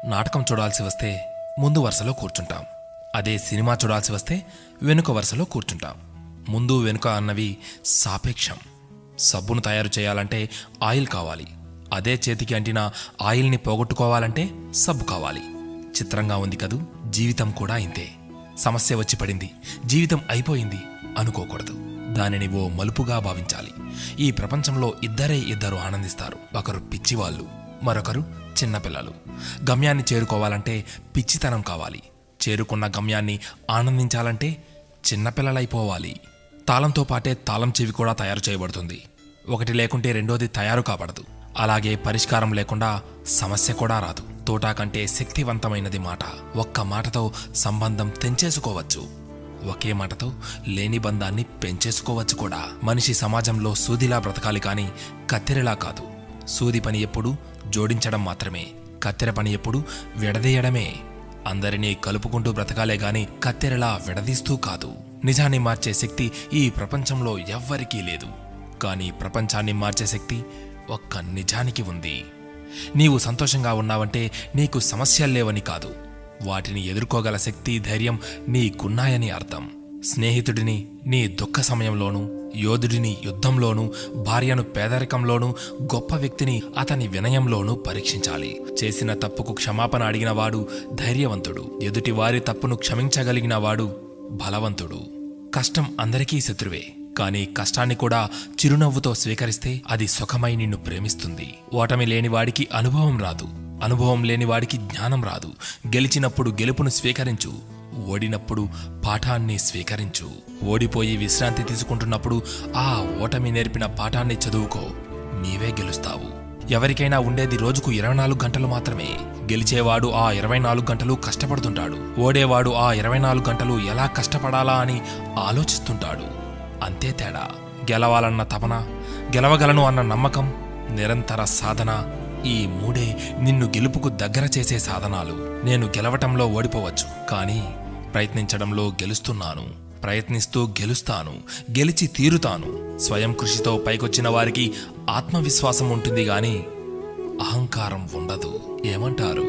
నాటకం చూడాల్సి వస్తే ముందు వరుసలో కూర్చుంటాం. అదే సినిమా చూడాల్సి వస్తే వెనుక వరుసలో కూర్చుంటాం. ముందు వెనుక అన్నవి సాపేక్షం. సబ్బును తయారు చేయాలంటే ఆయిల్ కావాలి. అదే చేతికి అంటిన ఆయిల్ని పోగొట్టుకోవాలంటే సబ్బు కావాలి. చిత్రంగా ఉంది కదూ, జీవితం కూడా ఇంతే. సమస్య వచ్చి పడింది, జీవితం అయిపోయింది అనుకోకూడదు. దానిని ఓ మలుపుగా భావించాలి. ఈ ప్రపంచంలో ఇద్దరు ఆనందిస్తారు. ఒకరు పిచ్చివాళ్ళు, మరొకరు చిన్నపిల్లలు. గమ్యాన్ని చేరుకోవాలంటే పిచ్చితనం కావాలి. చేరుకున్న గమ్యాన్ని ఆనందించాలంటే చిన్నపిల్లలైపోవాలి. తాళంతో పాటే తాళం చెవి కూడా తయారు చేయబడుతుంది. ఒకటి లేకుంటే రెండోది తయారు కాబడదు. అలాగే పరిష్కారం లేకుండా సమస్య కూడా రాదు. తోటా కంటే శక్తివంతమైనది మాట. ఒక్క మాటతో సంబంధం తెంచేసుకోవచ్చు. ఒకే మాటతో లేని బంధాన్ని పెంచేసుకోవచ్చు కూడా. మనిషి సమాజంలో సూదిలా బ్రతకాలి కానీ కత్తెరలా కాదు. సూది పని ఎప్పుడు జోడించడం మాత్రమే, కత్తెర పని ఎప్పుడు విడదీయడమే. అందరినీ కలుపుకుంటూ బ్రతకాలే గాని కత్తెరలా విడదీస్తూ కాదు. నిజాన్ని మార్చే శక్తి ఈ ప్రపంచంలో ఎవ్వరికీ లేదు. కానీ ప్రపంచాన్ని మార్చే శక్తి ఒక్క నిజానికి ఉంది. నీవు సంతోషంగా ఉన్నావంటే నీకు సమస్యల్లేవని కాదు, వాటిని ఎదుర్కోగల శక్తి, ధైర్యం నీకున్నాయని అర్థం. స్నేహితుడిని నీ దుఃఖ సమయంలోనూ, యోధుడిని యుద్ధంలోనూ, భార్యను పేదరికంలోనూ, గొప్ప వ్యక్తిని అతని వినయంలోనూ పరీక్షించాలి. చేసిన తప్పుకు క్షమాపణ అడిగినవాడు ధైర్యవంతుడు. ఎదుటి వారి తప్పును క్షమించగలిగిన వాడు బలవంతుడు. కష్టం అందరికీ శత్రువే, కానీ కష్టాన్ని కూడా చిరునవ్వుతో స్వీకరిస్తే అది సుఖమై నిన్ను ప్రేమిస్తుంది. ఓటమి లేనివాడికి అనుభవం రాదు, అనుభవం లేనివాడికి జ్ఞానం రాదు. గెలిచినప్పుడు గెలుపును స్వీకరించు, ఓడినప్పుడు పాఠాన్ని స్వీకరించు. ఓడిపోయి విశ్రాంతి తీసుకుంటున్నప్పుడు ఆ ఓటమి నేర్పిన పాఠాన్ని చదువుకో. నీవే గెలుస్తావు. ఎవరికైనా ఉండేది రోజుకు 24 గంటలు మాత్రమే. గెలిచేవాడు ఆ 24 గంటలు కష్టపడుతుంటాడు. ఓడేవాడు ఆ 24 గంటలు ఎలా కష్టపడాలా అని ఆలోచిస్తుంటాడు. అంతే తేడా. గెలవాలన్న తపన, గెలవగలను అన్న నమ్మకం, నిరంతర సాధన, ఈ మూడే నిన్ను గెలుపుకు దగ్గర చేసే సాధనాలు. నేను గెలవటంలో ఓడిపోవచ్చు, కానీ ప్రయత్నించడంలో గెలుస్తున్నాను. ప్రయత్నిస్తూ గెలుస్తాను, గెలిచి తీరుతాను. స్వయం కృషితో పైకొచ్చిన వారికి ఆత్మవిశ్వాసం ఉంటుంది గాని అహంకారం ఉండదు. ఏమంటారు?